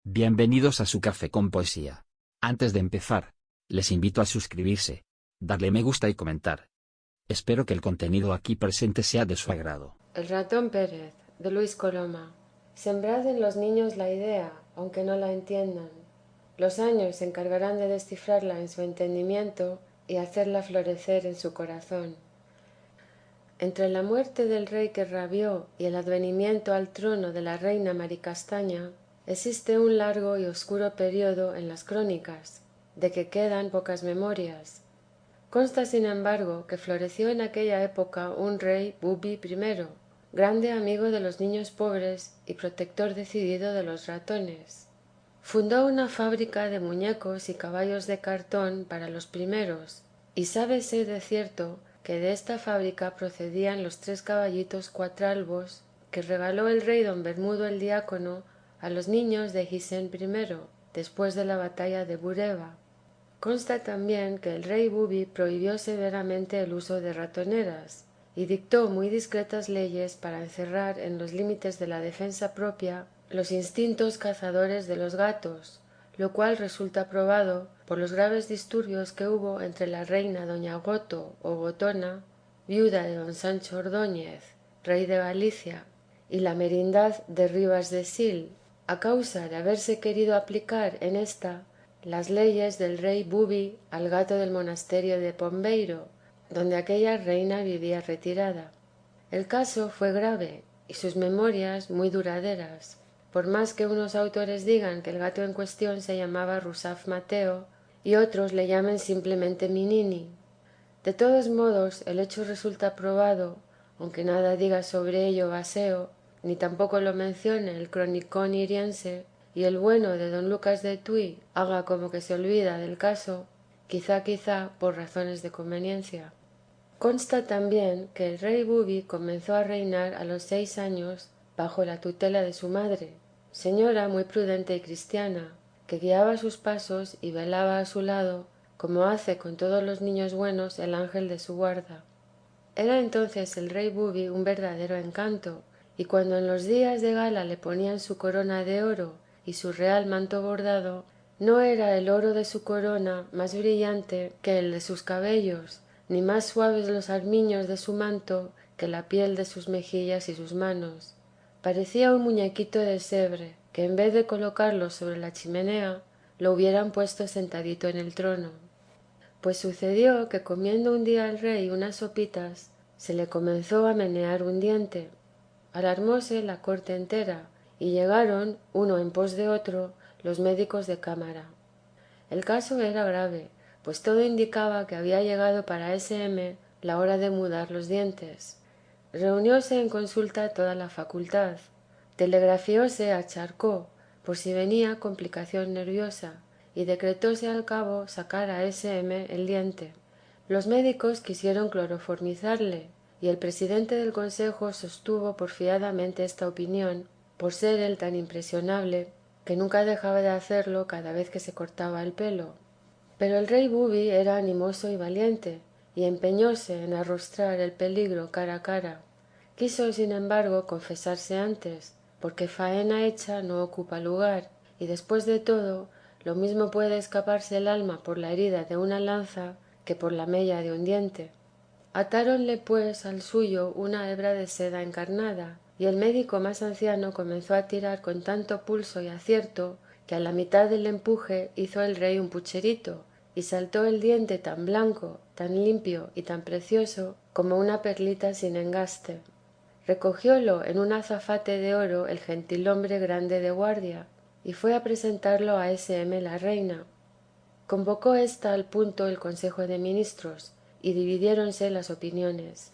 Bienvenidos a su café con poesía. Antes de empezar, les invito a suscribirse, darle me gusta y comentar. Espero que el contenido aquí presente sea de su agrado. El ratón Pérez, de Luis Coloma. Sembrad en los niños la idea, aunque no la entiendan. Los años se encargarán de descifrarla en su entendimiento y hacerla florecer en su corazón. Entre la muerte del rey que rabió y el advenimiento al trono de la reina Maricastaña, existe un largo y oscuro período en las crónicas, de que quedan pocas memorias. Consta, sin embargo, que floreció en aquella época un rey Bubi I, grande amigo de los niños pobres y protector decidido de los ratones. Fundó una fábrica de muñecos y caballos de cartón para los primeros, y sábese de cierto que de esta fábrica procedían los 3 caballitos cuatralbos que regaló el rey don Bermudo el Diácono a los niños de Gisén I, después de la batalla de Bureba. Consta también que el rey Bubi prohibió severamente el uso de ratoneras y dictó muy discretas leyes para encerrar en los límites de la defensa propia los instintos cazadores de los gatos, lo cual resulta probado por los graves disturbios que hubo entre la reina doña Goto o Gotona, viuda de don Sancho Ordóñez, rey de Galicia, y la merindad de Rivas de Sil, a causa de haberse querido aplicar en esta las leyes del rey Bubi al gato del monasterio de Pombeiro, donde aquella reina vivía retirada. El caso fue grave y sus memorias muy duraderas, por más que unos autores digan que el gato en cuestión se llamaba Rusaf Mateo y otros le llamen simplemente Minini. De todos modos, el hecho resulta probado, aunque nada diga sobre ello Baseo, ni tampoco lo mencione el cronicón iriense, y el bueno de don Lucas de Tuy haga como que se olvida del caso, quizá por razones de conveniencia. Consta también que el rey Bubi comenzó a reinar a los 6 años bajo la tutela de su madre, señora muy prudente y cristiana, que guiaba sus pasos y velaba a su lado, como hace con todos los niños buenos el ángel de su guarda. Era entonces el rey Bubi un verdadero encanto, y cuando en los días de gala le ponían su corona de oro y su real manto bordado, no era el oro de su corona más brillante que el de sus cabellos, ni más suaves los armiños de su manto que la piel de sus mejillas y sus manos. Parecía un muñequito de sebre, que en vez de colocarlo sobre la chimenea, lo hubieran puesto sentadito en el trono. Pues sucedió que comiendo un día el rey unas sopitas, se le comenzó a menear un diente. Alarmóse la corte entera, y llegaron, uno en pos de otro, los médicos de cámara. El caso era grave, pues todo indicaba que había llegado para S.M. la hora de mudar los dientes. Reunióse en consulta toda la facultad. Telegrafióse a Charcot, por si venía complicación nerviosa, y decretóse al cabo sacar a S.M. el diente. Los médicos quisieron cloroformizarle, y el presidente del consejo sostuvo porfiadamente esta opinión, por ser él tan impresionable, que nunca dejaba de hacerlo cada vez que se cortaba el pelo. Pero el rey Bubi era animoso y valiente, y empeñóse en arrostrar el peligro cara a cara. Quiso, sin embargo, confesarse antes, porque faena hecha no ocupa lugar, y después de todo, lo mismo puede escaparse el alma por la herida de una lanza que por la mella de un diente. Atáronle pues al suyo una hebra de seda encarnada, y el médico más anciano comenzó a tirar con tanto pulso y acierto que a la mitad del empuje hizo el rey un pucherito, y saltó el diente tan blanco, tan limpio y tan precioso como una perlita sin engaste. Recogiólo en un azafate de oro el gentilhombre grande de guardia, y fue a presentarlo a S.M. la reina. Convocó ésta al punto el consejo de ministros, y dividiéronse las opiniones.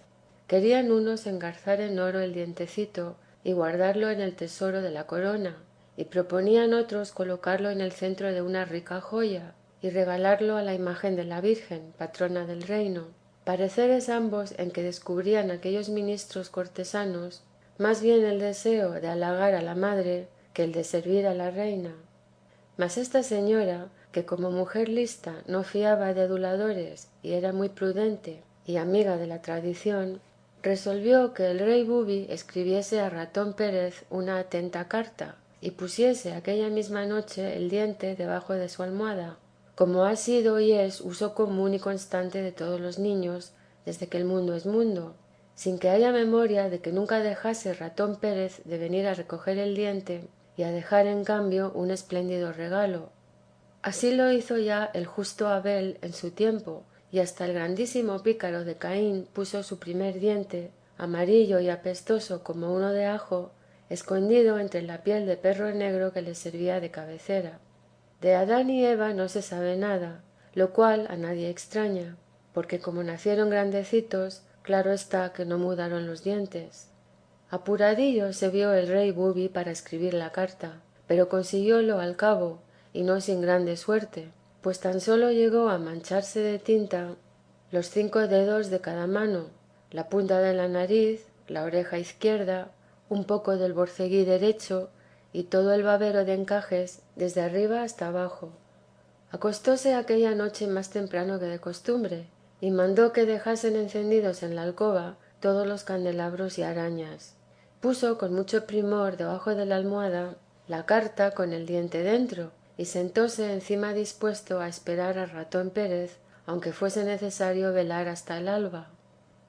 Querían unos engarzar en oro el dientecito y guardarlo en el tesoro de la corona, y proponían otros colocarlo en el centro de una rica joya, y regalarlo a la imagen de la Virgen, patrona del reino. Pareceres ambos en que descubrían aquellos ministros cortesanos más bien el deseo de halagar a la madre que el de servir a la reina. Mas esta señora, que como mujer lista no fiaba de aduladores y era muy prudente y amiga de la tradición, resolvió que el rey Bubi escribiese a Ratón Pérez una atenta carta, y pusiese aquella misma noche el diente debajo de su almohada, como ha sido y es uso común y constante de todos los niños desde que el mundo es mundo, sin que haya memoria de que nunca dejase Ratón Pérez de venir a recoger el diente y a dejar en cambio un espléndido regalo. Así lo hizo ya el justo Abel en su tiempo, y hasta el grandísimo pícaro de Caín puso su primer diente, amarillo y apestoso como uno de ajo, escondido entre la piel de perro negro que le servía de cabecera. De Adán y Eva no se sabe nada, lo cual a nadie extraña, porque como nacieron grandecitos, claro está que no mudaron los dientes. Apuradillo se vio el rey Bubi para escribir la carta, pero consiguiólo al cabo, y no sin grande suerte, pues tan sólo llegó a mancharse de tinta los 5 dedos de cada mano, la punta de la nariz, la oreja izquierda, un poco del borceguí derecho y todo el babero de encajes desde arriba hasta abajo. Acostóse aquella noche más temprano que de costumbre y mandó que dejasen encendidos en la alcoba todos los candelabros y arañas. Puso con mucho primor debajo de la almohada la carta con el diente dentro y sentóse encima dispuesto a esperar a Ratón Pérez, aunque fuese necesario velar hasta el alba.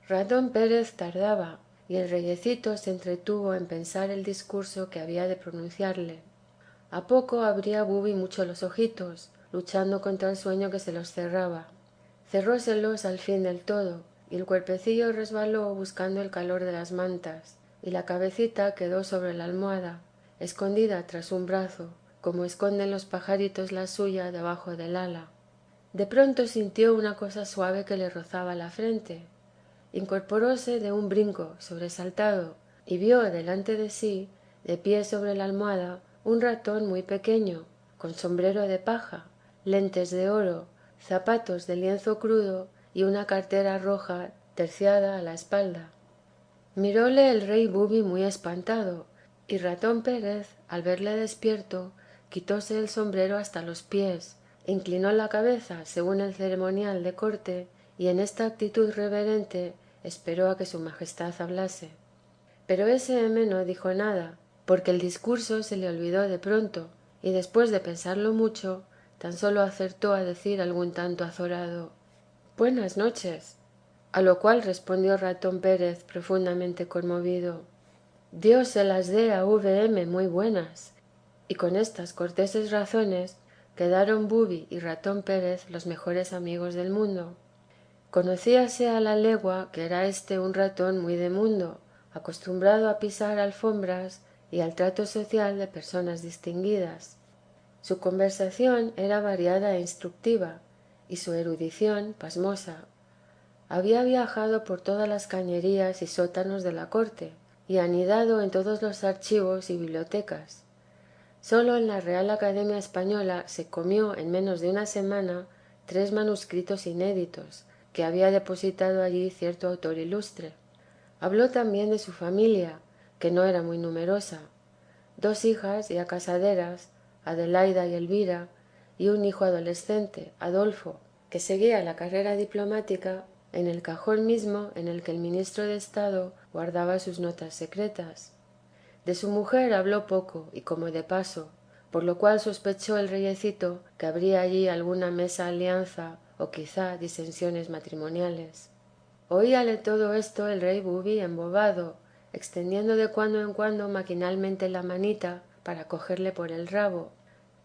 Ratón Pérez tardaba y el reyecito se entretuvo en pensar el discurso que había de pronunciarle. A poco abría Bubi mucho los ojitos, luchando contra el sueño que se los cerraba. Cerróselos al fin del todo, y el cuerpecillo resbaló buscando el calor de las mantas, y la cabecita quedó sobre la almohada, escondida tras un brazo, como esconden los pajaritos la suya debajo del ala. De pronto sintió una cosa suave que le rozaba la frente. Incorporóse de un brinco, sobresaltado, y vio delante de sí, de pie sobre la almohada, un ratón muy pequeño, con sombrero de paja, lentes de oro, zapatos de lienzo crudo y una cartera roja terciada a la espalda. Miróle el rey Bubi muy espantado, y Ratón Pérez, al verle despierto, quitóse el sombrero hasta los pies, inclinó la cabeza según el ceremonial de corte, y en esta actitud reverente esperó a que su majestad hablase. Pero ese M no dijo nada, porque el discurso se le olvidó de pronto, y después de pensarlo mucho, tan sólo acertó a decir algún tanto azorado: «Buenas noches», a lo cual respondió Ratón Pérez profundamente conmovido: «Dios se las dé a V.M. muy buenas». Y con estas corteses razones quedaron Bubi y Ratón Pérez los mejores amigos del mundo. Conocíase a la legua que era éste un ratón muy de mundo, acostumbrado a pisar alfombras y al trato social de personas distinguidas. Su conversación era variada e instructiva, y su erudición pasmosa. Había viajado por todas las cañerías y sótanos de la corte, y anidado en todos los archivos y bibliotecas. Sólo en la Real Academia Española se comió en menos de una semana 3 manuscritos inéditos, que había depositado allí cierto autor ilustre. Habló también de su familia, que no era muy numerosa: 2 hijas ya casaderas, Adelaida y Elvira, y un hijo adolescente, Adolfo, que seguía la carrera diplomática en el cajón mismo en el que el ministro de Estado guardaba sus notas secretas. De su mujer habló poco y como de paso, por lo cual sospechó el reyecito que habría allí alguna mesa alianza o quizá disensiones matrimoniales. Oíale todo esto el rey Bubi embobado, extendiendo de cuando en cuando maquinalmente la manita para cogerle por el rabo,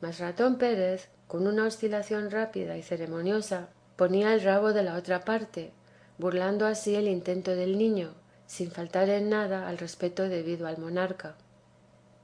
mas Ratón Pérez, con una oscilación rápida y ceremoniosa, ponía el rabo de la otra parte, burlando así el intento del niño, sin faltar en nada al respeto debido al monarca.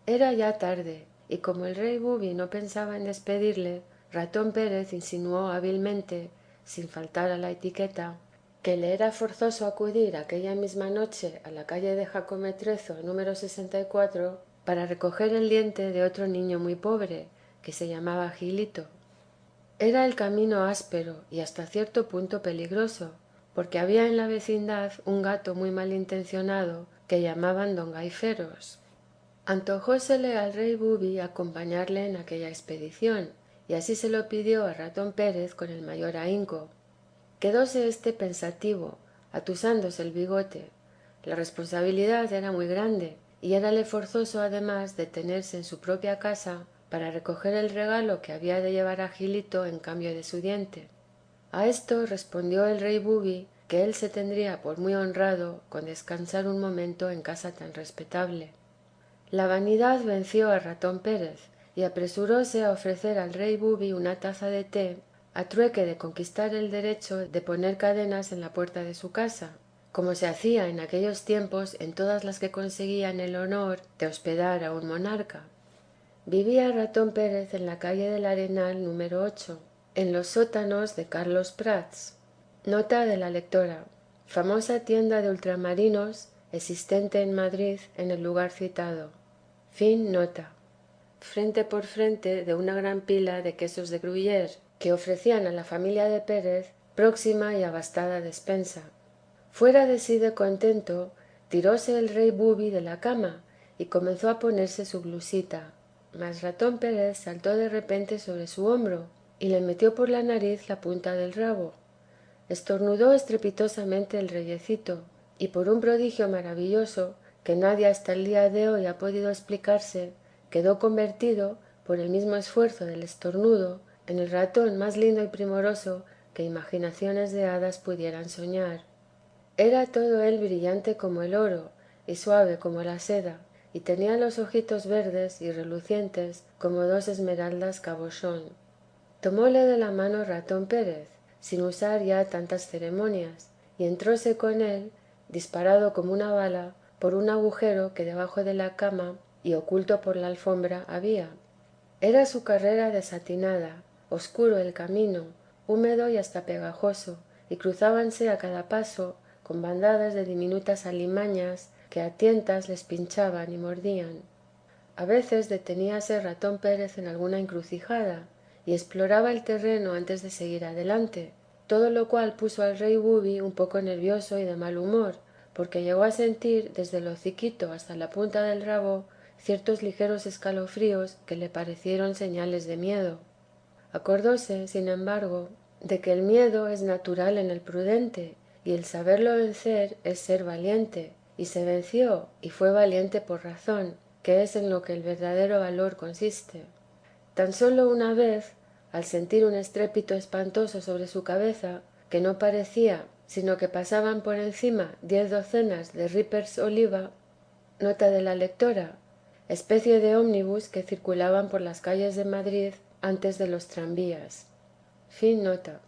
Era ya tarde, y como el rey Bubi no pensaba en despedirle, Ratón Pérez insinuó hábilmente, sin faltar a la etiqueta, que le era forzoso acudir aquella misma noche a la calle de Jacometrezo número 64 para recoger el diente de otro niño muy pobre, que se llamaba Gilito. Era el camino áspero y hasta cierto punto peligroso, porque había en la vecindad un gato muy malintencionado que llamaban don Gaiferos. Antojósele al rey Bubi acompañarle en aquella expedición, y así se lo pidió a Ratón Pérez con el mayor ahínco. Quedóse éste pensativo, atusándose el bigote. La responsabilidad era muy grande, y érale forzoso además detenerse en su propia casa para recoger el regalo que había de llevar a Gilito en cambio de su diente. A esto respondió el rey Bubi que él se tendría por muy honrado con descansar un momento en casa tan respetable. La vanidad venció a Ratón Pérez y apresuróse a ofrecer al rey Bubi una taza de té a trueque de conquistar el derecho de poner cadenas en la puerta de su casa, como se hacía en aquellos tiempos en todas las que conseguían el honor de hospedar a un monarca. Vivía Ratón Pérez en la calle del Arenal número 8, en los sótanos de Carlos Prats. Nota de la lectora: famosa tienda de ultramarinos existente en Madrid en el lugar citado. Fin nota. Frente por frente de una gran pila de quesos de Gruyère que ofrecían a la familia de Pérez próxima y abastada despensa. Fuera de sí de contento, tiróse el rey Bubi de la cama y comenzó a ponerse su blusita, mas Ratón Pérez saltó de repente sobre su hombro y le metió por la nariz la punta del rabo. Estornudó estrepitosamente el reyecito y por un prodigio maravilloso que nadie hasta el día de hoy ha podido explicarse, quedó convertido, por el mismo esfuerzo del estornudo, en el ratón más lindo y primoroso que imaginaciones de hadas pudieran soñar. Era todo él brillante como el oro y suave como la seda, y tenía los ojitos verdes y relucientes como dos esmeraldas cabochón. Tomóle de la mano Ratón Pérez, sin usar ya tantas ceremonias, y entróse con él, disparado como una bala, por un agujero que debajo de la cama y oculto por la alfombra había. Era su carrera desatinada, oscuro el camino, húmedo y hasta pegajoso, y cruzábanse a cada paso con bandadas de diminutas alimañas que a tientas les pinchaban y mordían. A veces deteníase Ratón Pérez en alguna encrucijada y exploraba el terreno antes de seguir adelante, todo lo cual puso al rey Bubi un poco nervioso y de mal humor, porque llegó a sentir desde el hociquito hasta la punta del rabo ciertos ligeros escalofríos que le parecieron señales de miedo. Acordóse, sin embargo, de que el miedo es natural en el prudente y el saberlo vencer es ser valiente, y se venció y fue valiente por razón, que es en lo que el verdadero valor consiste. Tan sólo una vez, al sentir un estrépito espantoso sobre su cabeza, que no parecía, sino que pasaban por encima 10 docenas de ripers oliva, nota de la lectora, especie de ómnibus que circulaban por las calles de Madrid antes de los tranvías. Fin nota.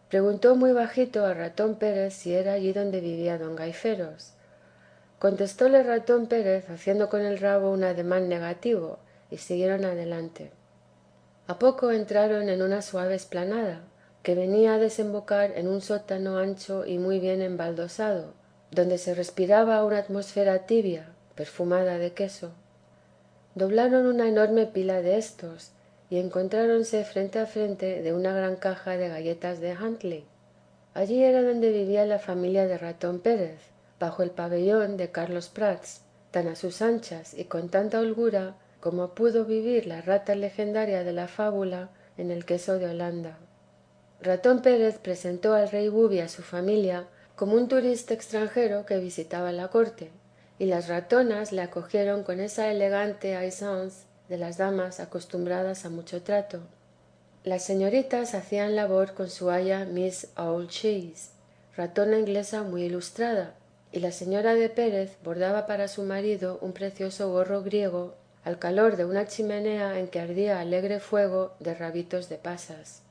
Preguntó muy bajito a Ratón Pérez si era allí donde vivía don Gaiferos. Contestóle Ratón Pérez haciendo con el rabo un ademán negativo, y siguieron adelante. A poco entraron en una suave explanada, que venía a desembocar en un sótano ancho y muy bien embaldosado, donde se respiraba una atmósfera tibia, perfumada de queso. Doblaron una enorme pila de estos, y encontráronse frente a frente de una gran caja de galletas de Huntley. Allí era donde vivía la familia de Ratón Pérez, bajo el pabellón de Carlos Prats, tan a sus anchas y con tanta holgura como pudo vivir la rata legendaria de la fábula en el queso de Holanda. Ratón Pérez presentó al rey Bubi a su familia como un turista extranjero que visitaba la corte, y las ratonas le acogieron con esa elegante aisance de las damas acostumbradas a mucho trato. Las señoritas hacían labor con su aya Miss Cheese, ratona inglesa muy ilustrada, y la señora de Pérez bordaba para su marido un precioso gorro griego al calor de una chimenea en que ardía alegre fuego de rabitos de pasas.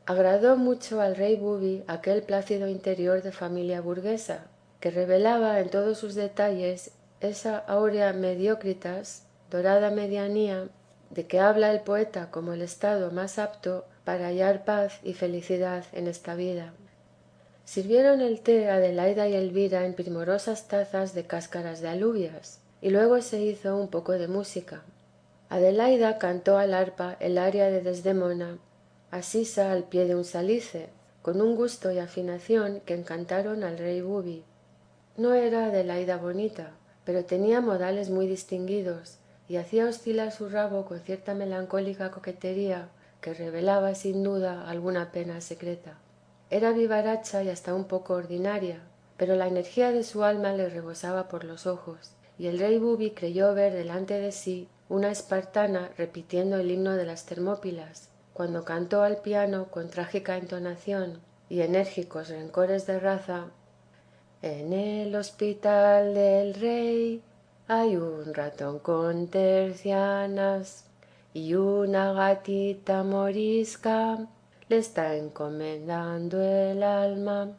Agradó mucho al rey Bubi aquel plácido interior de familia burguesa, que revelaba en todos sus detalles esa áurea mediocritas, dorada medianía, de que habla el poeta como el estado más apto para hallar paz y felicidad en esta vida. Sirvieron el té Adelaida y Elvira en primorosas tazas de cáscaras de alubias, y luego se hizo un poco de música. Adelaida cantó al arpa el aria de Desdémona, asisa al pie de un salice, con un gusto y afinación que encantaron al rey Bubi. No era Adelaida bonita, pero tenía modales muy distinguidos, y hacía oscilar su rabo con cierta melancólica coquetería que revelaba sin duda alguna pena secreta. Era vivaracha y hasta un poco ordinaria, pero la energía de su alma le rebosaba por los ojos, y el rey Bubi creyó ver delante de sí una espartana repitiendo el himno de las Termópilas, cuando cantó al piano con trágica entonación y enérgicos rencores de raza: en el hospital del rey hay un ratón con tercianas y una gatita morisca le está encomendando el alma.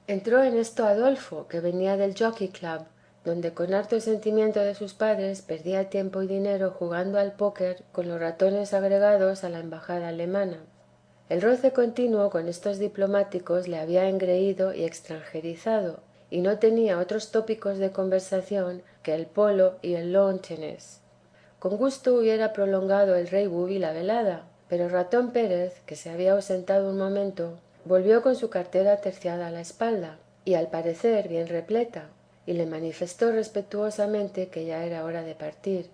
Entró en esto Adolfo, que venía del Jockey Club, donde con harto sentimiento de sus padres perdía tiempo y dinero jugando al póquer con los ratones agregados a la embajada alemana. El roce continuo con estos diplomáticos le había engreído y extranjerizado, y no tenía otros tópicos de conversación que el polo y el lawn tennis. Con gusto hubiera prolongado el rey Bubi la velada, pero Ratón Pérez, que se había ausentado un momento, volvió con su cartera terciada a la espalda, y al parecer bien repleta, y le manifestó respetuosamente que ya era hora de partir.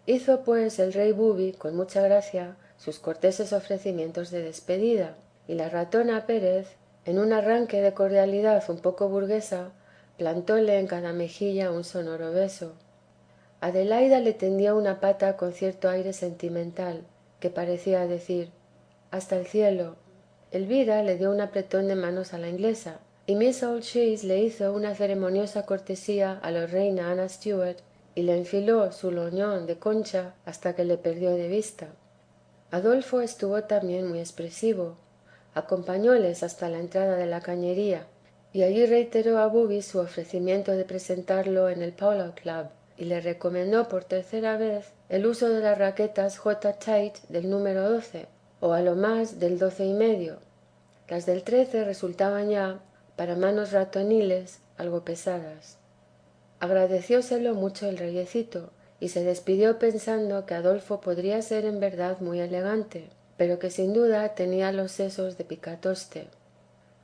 Hizo pues el rey Bubi, con mucha gracia, sus corteses ofrecimientos de despedida, y la ratona Pérez, en un arranque de cordialidad un poco burguesa, plantóle en cada mejilla un sonoro beso. Adelaida le tendió una pata con cierto aire sentimental, que parecía decir: hasta el cielo. Elvira le dio un apretón de manos a la inglesa, y Miss O'Sheas le hizo una ceremoniosa cortesía a la reina Ana Stuart y le enfiló su loñón de concha hasta que le perdió de vista. Adolfo estuvo también muy expresivo, acompañóles hasta la entrada de la cañería, y allí reiteró a Bubi su ofrecimiento de presentarlo en el Polo Club, y le recomendó por tercera vez el uso de las raquetas J. Tate del número 12, o a lo más del 12 y medio. Las del 13 resultaban ya, para manos ratoniles, algo pesadas. Agradecióselo mucho el reyecito, y se despidió pensando que Adolfo podría ser en verdad muy elegante, pero que sin duda tenía los sesos de picatoste.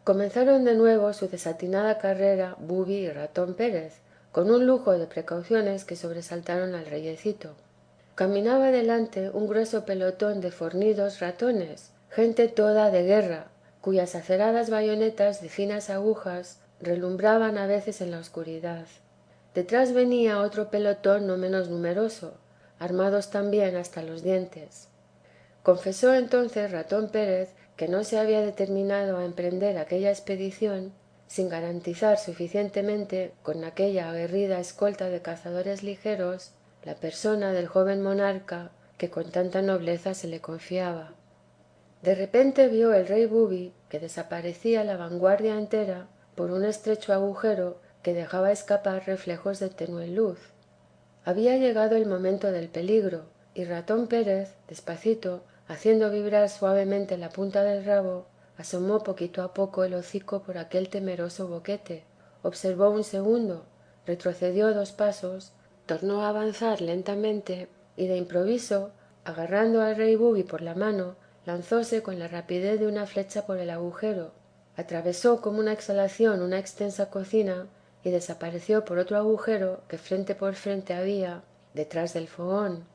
Comenzaron de nuevo su desatinada carrera Bubi y Ratón Pérez, con un lujo de precauciones que sobresaltaron al reyecito. Caminaba delante un grueso pelotón de fornidos ratones, gente toda de guerra, cuyas aceradas bayonetas de finas agujas relumbraban a veces en la oscuridad. Detrás venía otro pelotón no menos numeroso, armados también hasta los dientes. Confesó entonces Ratón Pérez que no se había determinado a emprender aquella expedición sin garantizar suficientemente con aquella aguerrida escolta de cazadores ligeros la persona del joven monarca que con tanta nobleza se le confiaba. De repente vio el rey Bubi que desaparecía la vanguardia entera por un estrecho agujero que dejaba escapar reflejos de tenue luz. Había llegado el momento del peligro, y Ratón Pérez, despacito, haciendo vibrar suavemente la punta del rabo, asomó poquito a poco el hocico por aquel temeroso boquete, observó un segundo, retrocedió 2 pasos, tornó a avanzar lentamente, y de improviso, agarrando al rey Bubi por la mano, lanzóse con la rapidez de una flecha por el agujero, atravesó como una exhalación una extensa cocina y desapareció por otro agujero que frente por frente había detrás del fogón.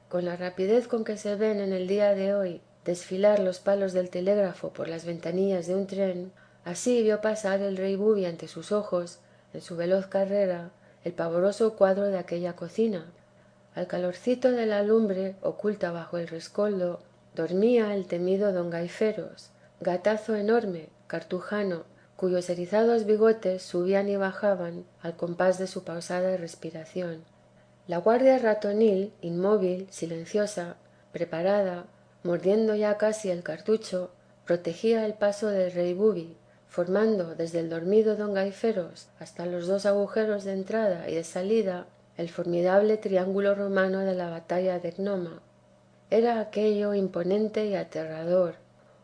Con la rapidez con que se ven en el día de hoy desfilar los palos del telégrafo por las ventanillas de un tren, así vio pasar el rey Bubi ante sus ojos, en su veloz carrera, el pavoroso cuadro de aquella cocina. Al calorcito de la lumbre, oculta bajo el rescoldo, dormía el temido don Gaiferos, gatazo enorme, cartujano, cuyos erizados bigotes subían y bajaban al compás de su pausada respiración. La guardia ratonil, inmóvil, silenciosa, preparada, mordiendo ya casi el cartucho, protegía el paso del rey Bubi, formando desde el dormido don Gaiferos hasta los 2 agujeros de entrada y de salida el formidable triángulo romano de la batalla de Gnoma. Era aquello imponente y aterrador.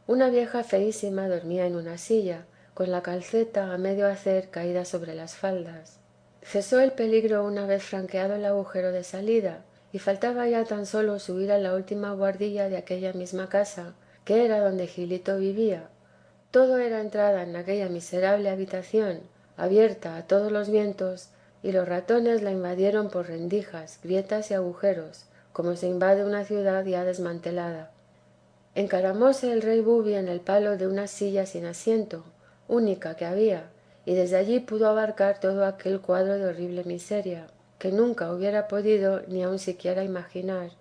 Una vieja feísima dormía en una silla, con la calceta a medio hacer caída sobre las faldas. Cesó el peligro una vez franqueado el agujero de salida, y faltaba ya tan solo subir a la última buhardilla de aquella misma casa, que era donde Gilito vivía. Todo era entrada en aquella miserable habitación, abierta a todos los vientos, y los ratones la invadieron por rendijas, grietas y agujeros, como se invade una ciudad ya desmantelada. Encaramóse el rey Bubi en el palo de una silla sin asiento, única que había, y desde allí pudo abarcar todo aquel cuadro de horrible miseria. que nunca hubiera podido ni aun siquiera imaginar.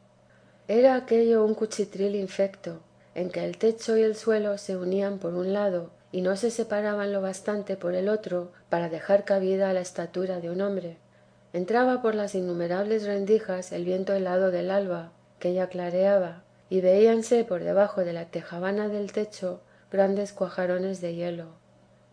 Era aquello un cuchitril infecto, en que el techo y el suelo se unían por un lado y no se separaban lo bastante por el otro para dejar cabida a la estatura de un hombre. Entraba por las innumerables rendijas el viento helado del alba, que ya clareaba, y veíanse por debajo de la tejavana del techo grandes cuajarones de hielo.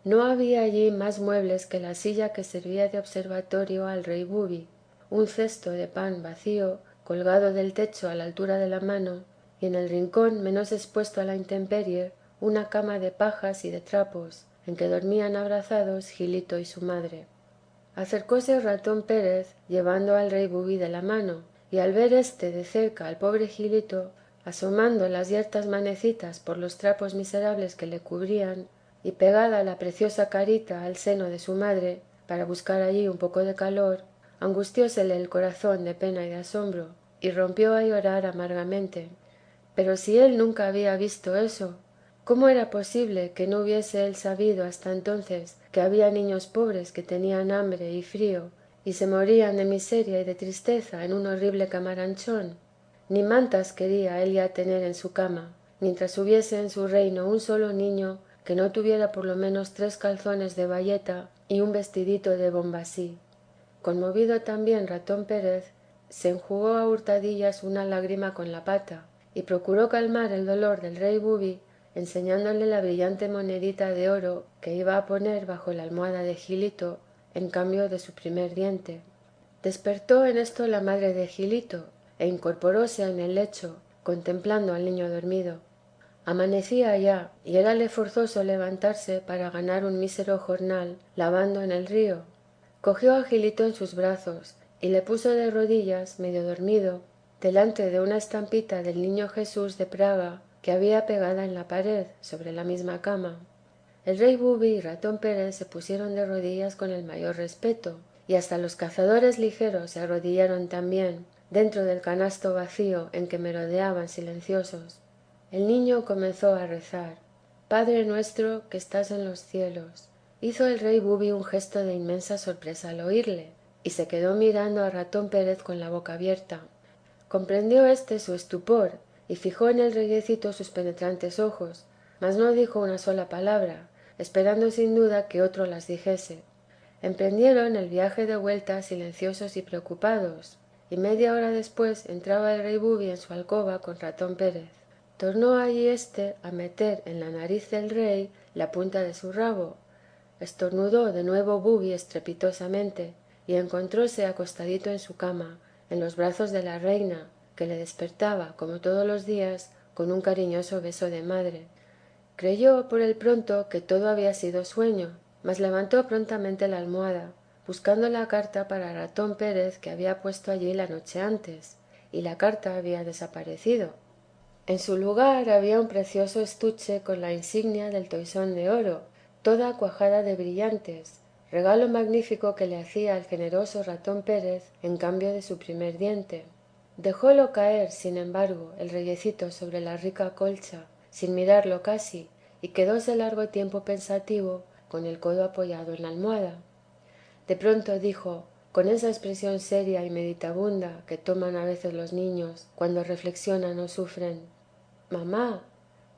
No había allí más muebles que la silla que servía de observatorio al rey Bubi, un cesto de pan vacío colgado del techo a la altura de la mano, y en el rincón menos expuesto a la intemperie una cama de pajas y de trapos, en que dormían abrazados Gilito y su madre. Acercóse Ratón Pérez llevando al rey Bubi de la mano, y al ver éste de cerca al pobre Gilito, asomando las yertas manecitas por los trapos miserables que le cubrían, y pegada la preciosa carita al seno de su madre, para buscar allí un poco de calor, angustiósele el corazón de pena y de asombro, y rompió a llorar amargamente. Pero si él nunca había visto eso, ¿cómo era posible que no hubiese él sabido hasta entonces que había niños pobres que tenían hambre y frío y se morían de miseria y de tristeza en un horrible camaranchón? Ni mantas quería él ya tener en su cama, mientras hubiese en su reino un solo niño que no tuviera por lo menos 3 calzones de bayeta y un vestidito de bombasí. Conmovido también Ratón Pérez, se enjugó a hurtadillas una lágrima con la pata y procuró calmar el dolor del rey Bubi enseñándole la brillante monedita de oro que iba a poner bajo la almohada de Gilito en cambio de su primer diente. Despertó en esto la madre de Gilito e incorporóse en el lecho, contemplando al niño dormido. Amanecía ya y érale forzoso levantarse para ganar un mísero jornal lavando en el río. Cogió a Gilito en sus brazos y le puso de rodillas, medio dormido, delante de una estampita del Niño Jesús de Praga que había pegada en la pared sobre la misma cama. El rey Bubi y Ratón Pérez se pusieron de rodillas con el mayor respeto, y hasta los cazadores ligeros se arrodillaron también, dentro del canasto vacío en que merodeaban silenciosos. El niño comenzó a rezar: Padre nuestro que estás en los cielos. Hizo el rey Bubi un gesto de inmensa sorpresa al oírle, y se quedó mirando a Ratón Pérez con la boca abierta. Comprendió éste su estupor, y fijó en el reyecito sus penetrantes ojos, mas no dijo una sola palabra, esperando sin duda que otro las dijese. Emprendieron el viaje de vuelta silenciosos y preocupados, y media hora después entraba el rey Bubi en su alcoba con Ratón Pérez. Tornó allí éste a meter en la nariz del rey la punta de su rabo. Estornudó de nuevo Bubi estrepitosamente, y encontróse acostadito en su cama, en los brazos de la reina, que le despertaba, como todos los días, con un cariñoso beso de madre. Creyó por el pronto que todo había sido sueño, mas levantó prontamente la almohada, buscando la carta para Ratón Pérez que había puesto allí la noche antes, y la carta había desaparecido. En su lugar había un precioso estuche con la insignia del Toisón de Oro, toda cuajada de brillantes, regalo magnífico que le hacía el generoso Ratón Pérez en cambio de su primer diente. Dejólo caer, sin embargo, el reyecito sobre la rica colcha, sin mirarlo casi, y quedóse largo tiempo pensativo, con el codo apoyado en la almohada. De pronto dijo, con esa expresión seria y meditabunda que toman a veces los niños cuando reflexionan o sufren: Mamá,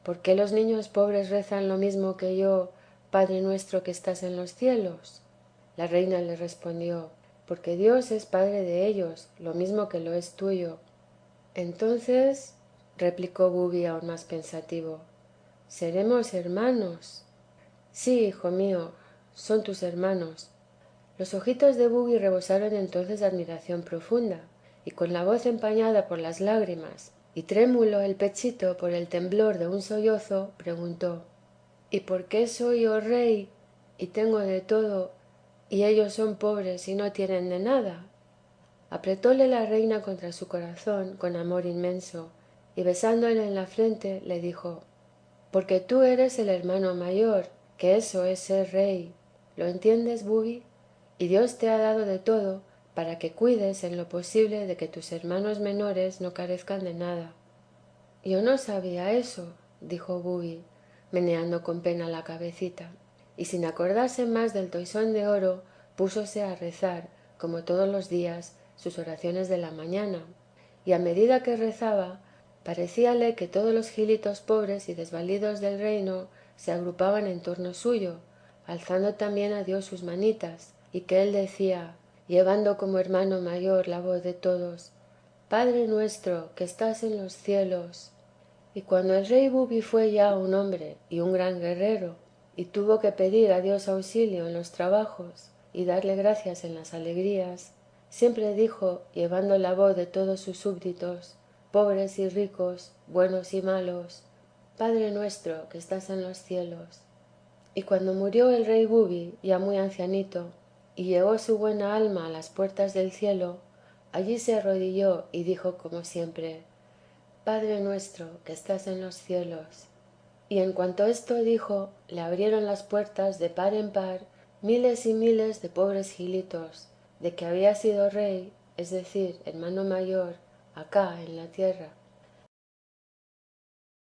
¿por qué los niños pobres rezan lo mismo que yo, Padre nuestro que estás en los cielos? La reina le respondió: porque Dios es Padre de ellos, lo mismo que lo es tuyo. Entonces, replicó Bubi aún más pensativo, ¿seremos hermanos? Sí, hijo mío, son tus hermanos. Los ojitos de Bubi rebosaron entonces de admiración profunda, y con la voz empañada por las lágrimas y trémulo el pechito por el temblor de un sollozo, preguntó: ¿y por qué soy yo rey y tengo de todo, y ellos son pobres y no tienen de nada? Apretóle la reina contra su corazón con amor inmenso, y besándole en la frente le dijo: porque tú eres el hermano mayor, que eso es ser rey. ¿Lo entiendes, Bubi? Y Dios te ha dado de todo para que cuides en lo posible de que tus hermanos menores no carezcan de nada. Yo no sabía eso, dijo Bubi, meneando con pena la cabecita, y sin acordarse más del Toisón de Oro, púsose a rezar, como todos los días, sus oraciones de la mañana, y a medida que rezaba, parecíale que todos los gilitos pobres y desvalidos del reino se agrupaban en torno suyo, alzando también a Dios sus manitas, y que él decía, llevando como hermano mayor la voz de todos: Padre nuestro que estás en los cielos. Y cuando el rey Bubi fue ya un hombre y un gran guerrero, y tuvo que pedir a Dios auxilio en los trabajos y darle gracias en las alegrías, siempre dijo, llevando la voz de todos sus súbditos, pobres y ricos, buenos y malos: Padre nuestro que estás en los cielos. Y cuando murió el rey Bubi, ya muy ancianito, y llegó su buena alma a las puertas del cielo, allí se arrodilló y dijo como siempre: Padre nuestro que estás en los cielos. Y en cuanto esto dijo, le abrieron las puertas de par en par miles y miles de pobres gilitos, de que había sido rey, es decir, hermano mayor, acá en la tierra,